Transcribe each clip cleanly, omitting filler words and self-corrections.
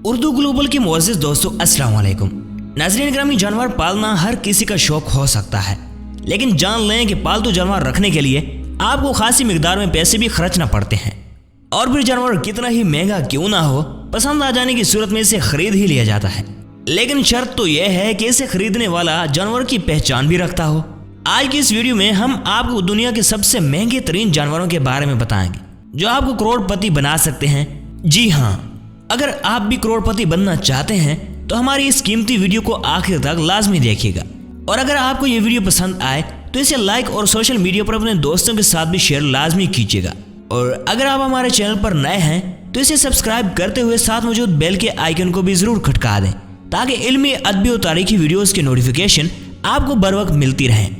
Urdu global के मुअज़्ज़िज़ दोस्तों अस्सलाम वालेकुम। नाज़रीन ग्रामी, जानवर पालना हर किसी का शौक हो सकता है, लेकिन जान लें कि पालतू जानवर रखने के लिए आपको खासी मिकदार में पैसे भी खर्चना पड़ते हैं। और फिर जानवर कितना ही महंगा क्यों ना हो, पसंद आ जाने की सूरत में इसे खरीद ही लिया जाता है। लेकिन शर्त तो यह है कि इसे खरीदने वाला जानवर की पहचान भी रखता हो। आज की इस वीडियो में हम आपको दुनिया के सबसे महंगे तरीन जानवरों के बारे में बताएंगे जो आपको करोड़पति बना सकते हैं। जी हाँ, अगर आप भी करोड़पति बनना चाहते हैं तो हमारी इस कीमती वीडियो को आखिर तक लाजमी देखिएगा। और अगर आपको ये वीडियो पसंद आए तो इसे लाइक और सोशल मीडिया पर अपने दोस्तों के साथ भी शेयर लाजमी कीजिएगा। और अगर आप हमारे चैनल पर नए हैं तो इसे सब्सक्राइब करते हुए साथ मौजूद बेल के आइकन को भी जरूर खटका दें, ताकि इल्मी, अदबी और तारीखी वीडियोस के नोटिफिकेशन आपको बर वक्त मिलती रहें।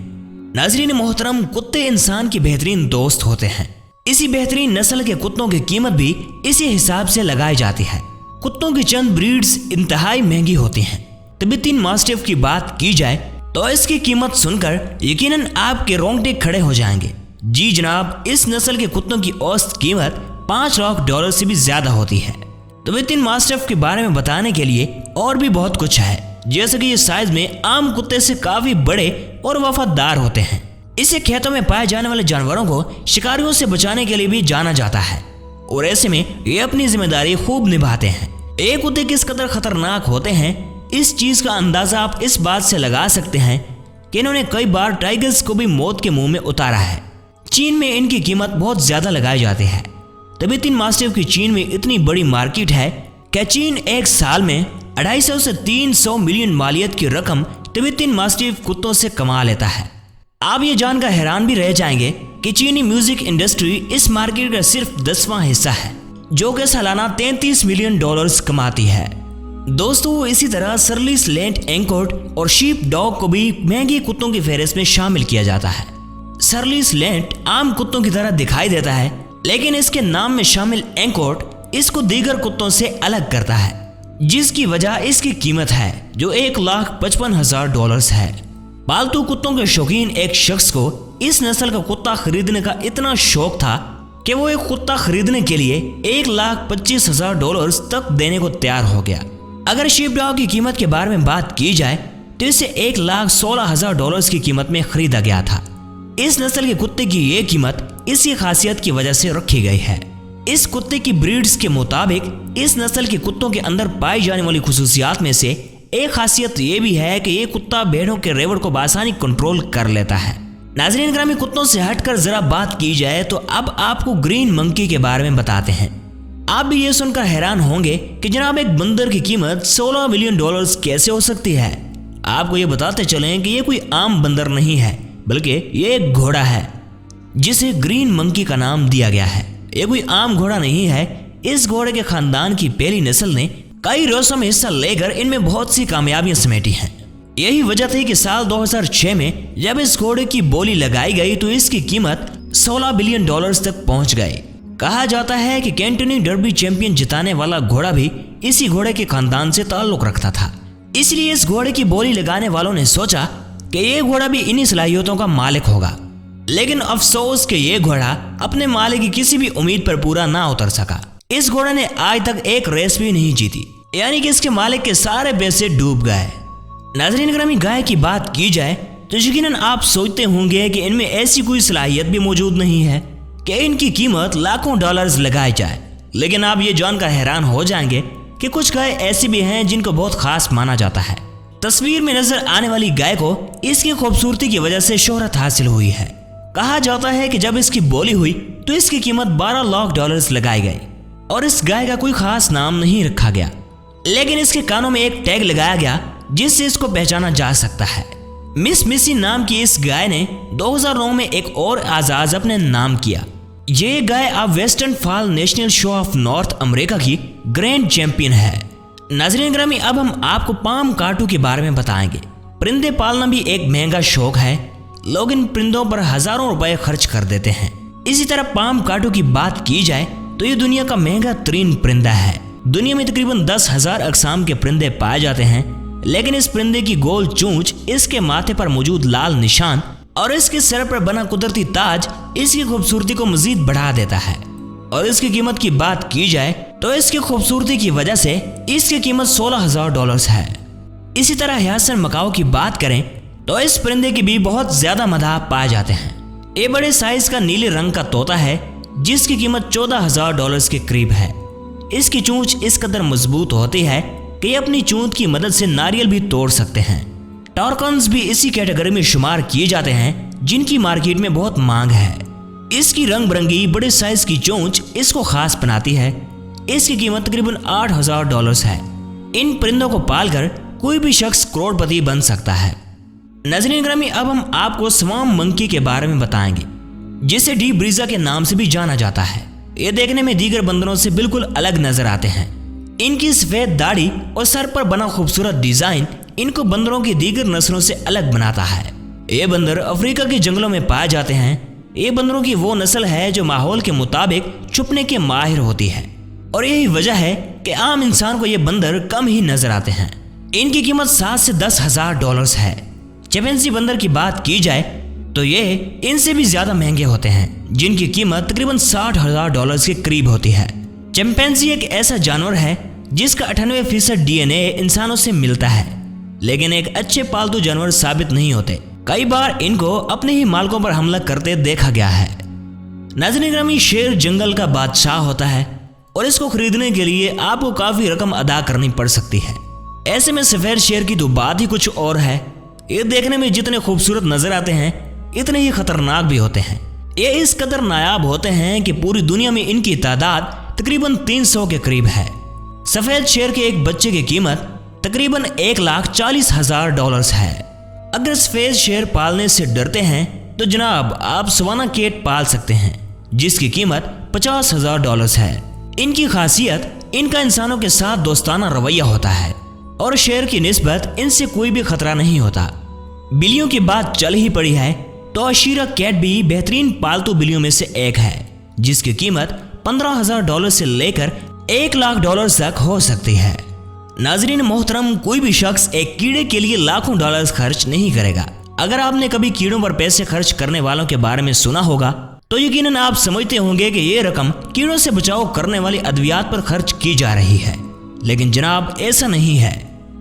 नाज़रीन मोहतरम, कुत्ते इंसान के बेहतरीन दोस्त होते हैं। इसी बेहतरीन नस्ल के कुत्तों की कीमत भी इसी हिसाब से लगाई जाती है। कुत्तों की चंद ब्रीड्स इंतहाई महंगी होती हैं। तिब्बतीन मास्टिफ की बात की जाए तो इसकी कीमत सुनकर यकीनन आपके रोंगटे खड़े हो जाएंगे। जी जनाब, इस नस्ल के कुत्तों की औसत कीमत $5 लाख से भी ज्यादा होती है। तिब्बतीन मास्टिफ के बारे में बताने के लिए और भी बहुत कुछ है, जैसे कि ये साइज में आम कुत्ते से काफी बड़े और वफादार होते हैं। इसे खेतों में पाए जाने वाले जानवरों को शिकारियों से बचाने के लिए भी जाना जाता है, और ऐसे में ये अपनी जिम्मेदारी खूब निभाते हैं। एक कुत्ते किस कदर खतरनाक होते हैं, इस चीज का अंदाजा आप इस बात से लगा सकते हैं कि इन्होंने कई बार टाइगर्स को भी मौत के मुंह में उतारा है। चीन में इनकी कीमत बहुत ज्यादा लगाई जाती है। तिब्बतीन मास्टिफ की चीन में इतनी बड़ी मार्केट है कि चीन एक साल में 250 से 300 मिलियन मालियत की रकम तिब्बतीन मास्टिफ कुत्तों से कमा लेता है। आप ये जानकर हैरान भी रह जाएंगे कि चीनी म्यूजिक इंडस्ट्री इस मार्केट का सिर्फ 10वां हिस्सा है, जो कि सालाना $33 मिलियन कमाती है। दोस्तों, इसी तरह सरली स्लेंट एंकोर्ट और शीप डॉग को भी महंगे कुत्तों की फहरिस्त में शामिल किया जाता है। सरली स्लेंट आम कुत्तों की तरह दिखाई देता है, लेकिन इसके नाम में शामिल एंकोर्ट इसको दीगर कुत्तों से अलग करता है, जिसकी वजह इसकी कीमत है जो $1,55,000 है। पालतू कुत्तों के शौकीन एक शख्स को इस नस्ल का कुत्ता खरीदने का इतना शौक था कि वो एक कुत्ता खरीदने के लिए $1,25,000 तक देने को तैयार हो गया। अगर शीप डॉग की कीमत के बारे में बात की जाए तो इसे $1,16,000 की कीमत में खरीदा गया था। इस नस्ल के कुत्ते की ये कीमत इसी खासियत की वजह से रखी गई है। इस कुत्ते की ब्रीड्स के मुताबिक इस नस्ल के कुत्तों के अंदर पाई जाने वाली खुसूसियात में से एक खासियत ये भी है कि ये कुत्ता भेड़ों के रेवड़ को बआसानी कंट्रोल कर लेता है। नाज़रीन ग्रामी, कुत्तों से हटकर जरा बात की जाए तो अब आपको ग्रीन मंकी के बारे में बताते हैं। आप भी ये सुनकर हैरान होंगे कि जनाब एक बंदर की कीमत $16 मिलियन कैसे हो सकती है। आपको ये बताते चलें कि ये कोई आम बंदर नहीं है, बल्कि ये एक घोड़ा है जिसे ग्रीन मंकी का नाम दिया गया है। ये कोई आम घोड़ा नहीं है। इस घोड़े के खानदान की पहली नस्ल ने कई रेसों में हिस्सा लेकर इनमें बहुत सी कामयाबियां समेटी हैं। यही वजह थी कि साल 2006 में जब इस घोड़े की बोली लगाई गई तो इसकी कीमत $16 बिलियन तक पहुंच गई। कहा जाता है कि कैंटनी डर्बी चैंपियन जिताने वाला घोड़ा भी इसी घोड़े के खानदान से ताल्लुक रखता था। इसलिए इस घोड़े की बोली लगाने वालों ने सोचा कि ये घोड़ा भी इन्हीं सलाहियतों का मालिक होगा। लेकिन अफसोस कि ये घोड़ा अपने मालिक की किसी भी उम्मीद पर पूरा ना उतर सका। इस घोड़े ने आज तक एक रेस भी नहीं जीती, यानी कि इसके मालिक के सारे पैसे डूब गए। नाज़रीन ग्रामी, गाय की बात की जाए तो यकीनन आप सोचते होंगे कि इनमें ऐसी कोई सलाहियत भी मौजूद नहीं है कि इनकी कीमत लाखों डॉलर्स लगाई जाए। लेकिन आप ये जानकर हैरान हो जाएंगे कि कुछ गाय ऐसी भी हैं जिनको बहुत खास माना जाता है। तस्वीर में नजर आने वाली गाय को इसकी खूबसूरती की वजह से शोहरत हासिल हुई है। कहा जाता है कि जब इसकी बोली हुई तो इसकी कीमत $12 लाख लगाई गई, और इस गाय का कोई खास नाम नहीं रखा गया, लेकिन इसके कानों में एक टैग लगाया गया जिससे इसको पहचाना जा सकता है। मिस मिसी नाम की इस गाय ने 2009 में एक और आजाद अपने नाम किया। ये गाय अब western fall national show off north America की ग्रैंड चैंपियन है। नाज़रीन ग्रामी, अब हम आपको पाम काटू के बारे में बताएंगे। परिंदे पालना भी एक महंगा शौक है। लोग इन परिंदों पर हजारों रुपए खर्च कर देते हैं। इसी तरह पाम काटू की बात की जाए तो ये दुनिया का महंगा तरीन परिंदा है। दुनिया में तकरीबन 10,000 अक़साम के परिंदे पाए जाते हैं, लेकिन इस परिंदे की गोल चोंच, इसके माथे पर मौजूद लाल निशान और इसके सर पर बना कुदरती ताज इसकी खूबसूरती को मजीद बढ़ा देता है। और इसकी कीमत की बात की जाए تو इसकी खूबसूरती की वजह से इसकी कीमत $16,000 है। इसी तरह हयासन मकाओ की बात करें तो इस परिंदे की भी बहुत ज्यादा मदाह पाए जाते हैं। ये बड़े साइज का नीले रंग का तोता है जिसकी कीमत $14,000 के करीब है। इसकी चोंच इस कदर मजबूत होती है कि ये अपनी चोंच की मदद से नारियल भी तोड़ सकते हैं। टॉर्कन्स भी इसी कैटेगरी में शुमार किए जाते हैं जिनकी मार्केट में बहुत मांग है। इसकी रंग बिरंगी बड़े साइज की चोंच इसको खास बनाती है। इसकी कीमत तकरीबन $8,000 है। इन परिंदों को पालकर कोई भी शख्स करोड़पति बन सकता है। नाज़रीन ग्रामी, अब हम आपको स्वाम मंकी के बारे में बताएंगे जिसे डी ब्रीजा के नाम से भी जाना जाता है। ये देखने में दीगर बंदरों से बिल्कुल अलग नजर आते हैं। इनकी सफेद दाढ़ी और सर पर बना खूबसूरत डिजाइन इनको बंदरों की दीगर नस्लों से अलग बनाता है। ये बंदर अफ्रीका के जंगलों में पाए जाते हैं। ये बंदरों की वो नस्ल है जो माहौल के मुताबिक छुपने के माहिर होती है और यही वजह है कि आम इंसान को ये बंदर कम ही नजर आते हैं। इनकी कीमत $7,000 से $10,000 है। चिंपैंजी बंदर की बात की जाए तो ये इनसे भी ज्यादा महंगे होते हैं जिनकी कीमत तकरीबन $60,000 के करीब होती है। चिंपैंजी एक ऐसा जानवर है जिसका 98% DNA इंसानों से मिलता है, लेकिन एक अच्छे पालतू जानवर साबित नहीं होते। कई बार इनको अपने ही मालिकों पर हमला करते देखा गया है। नाज़रीन ग्रामी, शेर जंगल का बादशाह होता है और इसको खरीदने के लिए आपको काफी रकम अदा करनी पड़ सकती है। ऐसे में सफेद शेर की तो बात ही कुछ और है। ये देखने में जितने खूबसूरत नजर आते हैं इतने ही खतरनाक भी होते हैं। ये इस कदर नायाब होते हैं कि पूरी दुनिया में इनकी तादाद तकरीबन 300 के करीब है। सफेद शेर के एक बच्चे की कीमत तकरीबन $1,40,000 है। अगर सफेद शेर पालने से डरते हैं तो जनाब आप सवाना कैट पाल सकते हैं जिसकी कीमत $50,000 है। इनकी खासियत इनका इंसानों के साथ दोस्ताना रवैया होता है और शेर की निस्बत इनसे कोई भी खतरा नहीं होता। बिल्लियों की बात चल ही पड़ी है तो अशीरा कैट भी बेहतरीन पालतू बिल्लियों में से एक है जिसकी कीमत $15,000 से लेकर $1,00,000 तक हो सकती है। नाजरीन मोहतरम, कोई भी शख्स एक कीड़े के लिए लाखों डॉलर्स खर्च नहीं करेगा। अगर आपने कभी कीड़ों पर पैसे खर्च करने वालों के बारे में सुना होगा तो यकीनन आप समझते होंगे कि ये रकम कीड़ों से बचाव करने वाली अद्वियात पर खर्च की जा रही है, लेकिन जनाब ऐसा नहीं है।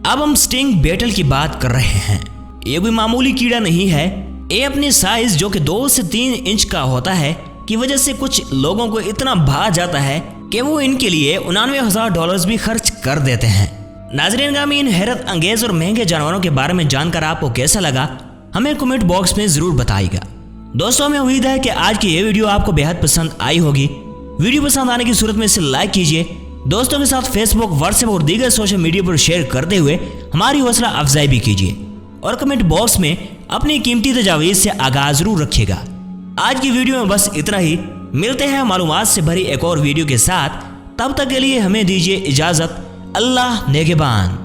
अब हम स्टिंग बेटल की बात कर रहे हैं। ये कोई मामूली कीड़ा नहीं है। ये अपनी साइज जो कि 2 से 3 इंच का होता है की वजह से कुछ लोगों को इतना भा जाता है कि वो इनके लिए $99,000 भी खर्च कर देते हैं। नाज़रीन ग्रामी, इन हैरत अंगेज और महंगे जानवरों के बारे में जानकर आपको कैसा लगा हमें कमेंट बॉक्स में जरूर बताइएगा। दोस्तों, हमें उम्मीद है कि आज की ये वीडियो आपको बेहद पसंद आई होगी। वीडियो पसंद आने की सूरत में इसे लाइक कीजिए, दोस्तों के साथ फेसबुक, व्हाट्सएप और दीगर सोशल मीडिया पर शेयर करते हुए हमारी हौसला अफजाई भी कीजिए और कमेंट बॉक्स में अपनी कीमती तजावीज़ से आगाज जरूर रखिएगा। आज की वीडियो में बस इतना ही। मिलते हैं मालूमात से भरी एक और वीडियो के साथ। तब तक के लिए हमें दीजिए इजाजत। अल्लाह नेगेबान।